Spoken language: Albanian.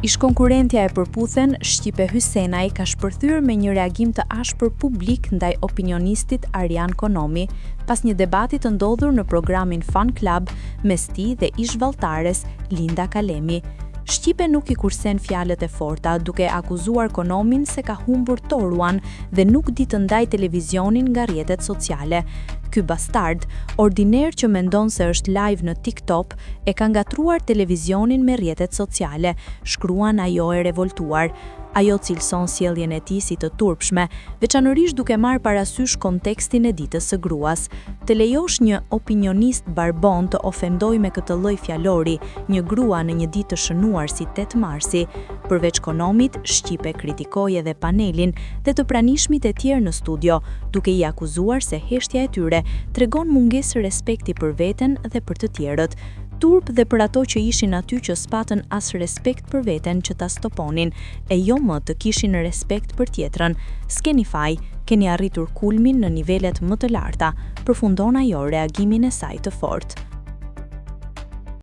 Ish konkurrentja e përputhen, Shqipe Hysenaj ka shpërthyer me një reagim të ashpër publik ndaj opinionistit Arjan Konomi, pas një debati të ndodhur në programin Fan Club mes tij dhe ish valltares Linda Kalemi. Shqipe nuk i kursen fjalët e forta, duke akuzuar Konomin se ka humbur toruan dhe nuk di të ndaj televizionin nga rrjetet sociale. Ky bastard, ordiner që mendon se është live në TikTok, e ka ngatruar televizionin me rrjetet sociale, shkruan ajo e revoltuar. Ajo cilëson sjelljen e tij si të turpshme, veçanërisht duke marrë parasysh kontekstin e ditës së gruas. Të lejosh një opinionist barbon të ofendojë me këtë lloj fjalori një grua në një ditë të shënuar si 8 marsi. Përveç Konomit, Shqipe kritikoi edhe panelin dhe të pranishmit e tjerë në studio, duke i akuzuar se heshtja e tyre tregon mungesë respekti për veten dhe për të tjerët. Turp dhe për ato që ishin aty që s'patën as respekt për veten që ta stoponin, e jo më të kishin respekt për tjetrën. S'keni faj, keni arritur kulmin në nivelet më të larta, përfundon ajo reagimin e saj të fortë.